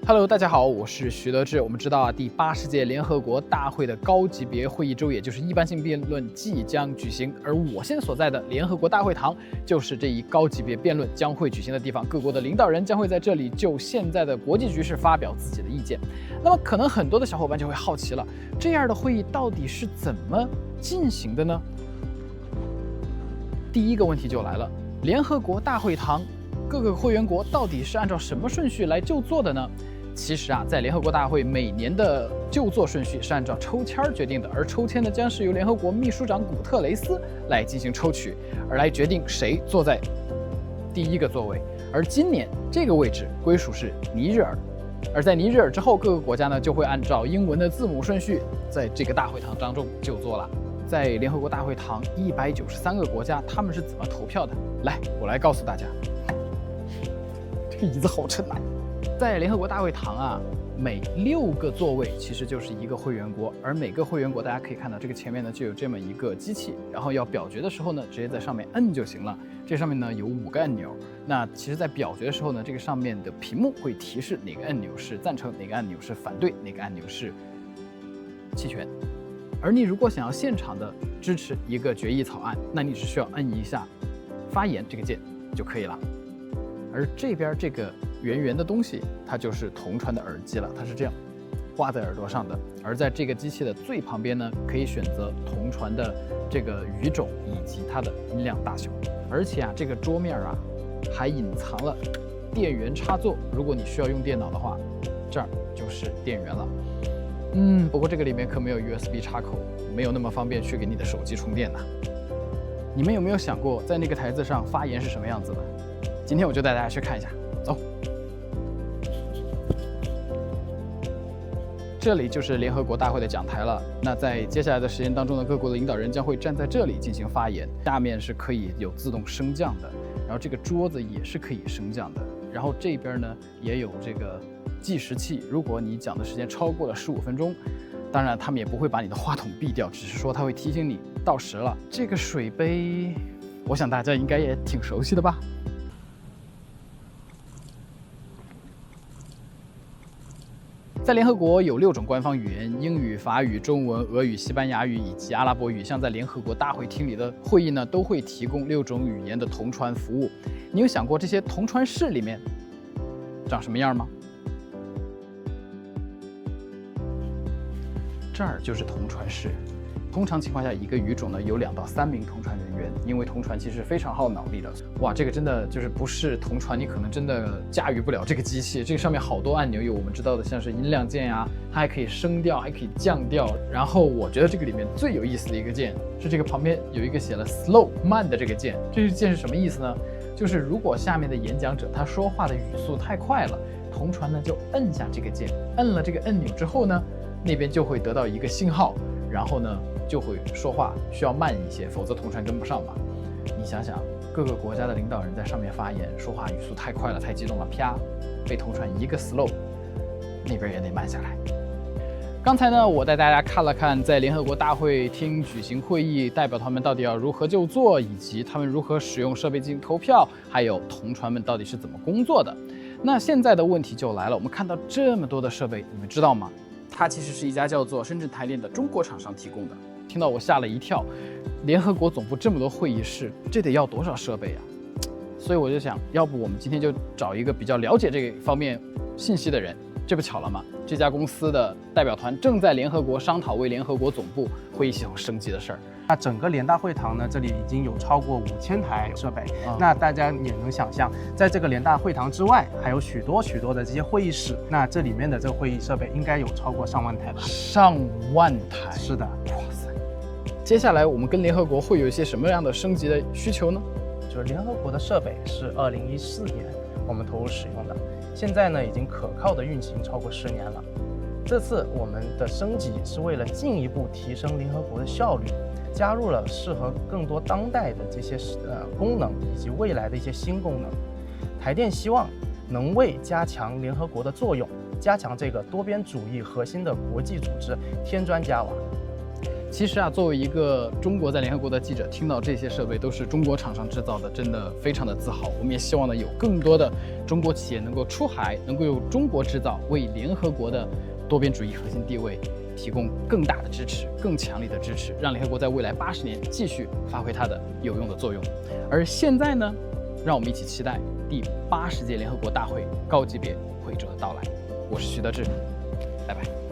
Hello， 大家好，我是徐德志。我们知道啊，第80届联合国大会的高级别会议周，也就是一般性辩论即将举行，而我现在所在的联合国大会堂就是这一高级别辩论将会举行的地方。各国的领导人将会在这里就现在的国际局势发表自己的意见。那么，可能很多的小伙伴就会好奇了，这样的会议到底是怎么进行的呢？第一个问题就来了，联合国大会堂各个会员国到底是按照什么顺序来就座的呢？其实啊，在联合国大会每年的就座顺序是按照抽签决定的，而抽签呢将是由联合国秘书长古特雷斯来进行抽取，而来决定谁坐在第一个座位。而今年这个位置归属是尼日尔，而在尼日尔之后，各个国家呢就会按照英文的字母顺序在这个大会堂当中就座了。在联合国大会堂193个国家，他们是怎么投票的？来，我来告诉大家。这个椅子好沉啊！在联合国大会堂啊，每6个座位其实就是一个会员国，而每个会员国大家可以看到，这个前面呢就有这么一个机器，然后要表决的时候呢，直接在上面摁就行了。这上面呢有5个按钮，那其实在表决的时候呢，这个上面的屏幕会提示哪个按钮是赞成，哪个按钮是反对，哪个按钮是弃权。而你如果想要现场的支持一个决议草案，那你只需要摁一下发言这个键就可以了。而这边这个圆圆的东西，它就是同传的耳机了，它是这样挂在耳朵上的。而在这个机器的最旁边呢，可以选择同传的这个语种以及它的音量大小。而且啊，这个桌面啊还隐藏了电源插座，如果你需要用电脑的话，这儿就是电源了。不过这个里面可没有 USB 插口，没有那么方便去给你的手机充电呢。你们有没有想过，在那个台子上发言是什么样子的？今天我就带大家去看一下，走。这里就是联合国大会的讲台了。那在接下来的时间当中呢，各国的领导人将会站在这里进行发言。下面是可以有自动升降的，然后这个桌子也是可以升降的。然后这边呢也有这个计时器，如果你讲的时间超过了15分钟，当然他们也不会把你的话筒闭掉，只是说他会提醒你到时了。这个水杯，我想大家应该也挺熟悉的吧。在联合国有6种官方语言，英语、法语、中文、俄语、西班牙语以及阿拉伯语。像在联合国大会厅里的会议呢，都会提供6种语言的同传服务。你有想过这些同传室里面长什么样吗？这儿就是同传室。通常情况下，一个语种呢有2到3名同传人员，因为同传其实非常耗脑力的。哇，这个真的就是不是同传，你可能真的驾驭不了这个机器。这个上面好多按钮，有我们知道的像是音量键呀，它还可以升调，还可以降调。然后我觉得这个里面最有意思的一个键是这个旁边有一个写了 slow 慢的这个键。这个键是什么意思呢？就是如果下面的演讲者他说话的语速太快了，同传呢就摁下这个键，摁了这个按钮之后呢，那边就会得到一个信号，然后呢就会说话需要慢一些，否则同传跟不上嘛。你想想，各个国家的领导人在上面发言，说话语速太快了，太激动了，啪，被同传一个 slow， 那边也得慢下来。刚才呢，我带大家看了看在联合国大会厅举行会议，代表团们到底要如何就座，以及他们如何使用设备进行投票，还有同传们到底是怎么工作的。那现在的问题就来了，我们看到这么多的设备，你们知道吗？它其实是一家叫做深圳台联的中国厂商提供的。听到我吓了一跳，联合国总部这么多会议室，这得要多少设备啊？所以我就想，要不我们今天就找一个比较了解这个方面信息的人。这不巧了吗？这家公司的代表团正在联合国商讨为联合国总部会议系统升级的事儿。那整个联大会堂呢，这里已经有超过5000台设备。那大家也能想象，在这个联大会堂之外，还有许多的这些会议室。那这里面的这个会议设备应该有超过上万台吧？上万台。是的。哇塞！接下来我们跟联合国会有一些什么样的升级的需求呢？就是联合国的设备是2014年我们投入使用的，现在呢已经可靠的运行超过10年了。这次我们的升级是为了进一步提升联合国的效率，加入了适合更多当代的这些功能以及未来的一些新功能。台电希望能为加强联合国的作用，加强这个多边主义核心的国际组织添砖加瓦。其实啊，作为一个中国在联合国的记者，听到这些设备都是中国厂商制造的，真的非常的自豪。我们也希望呢，有更多的中国企业能够出海，能够有中国制造，为联合国的多边主义核心地位提供更大的支持、更强力的支持，让联合国在未来80年继续发挥它的有用的作用。而现在呢，让我们一起期待第80届联合国大会高级别会议者的到来。我是徐德志，拜拜。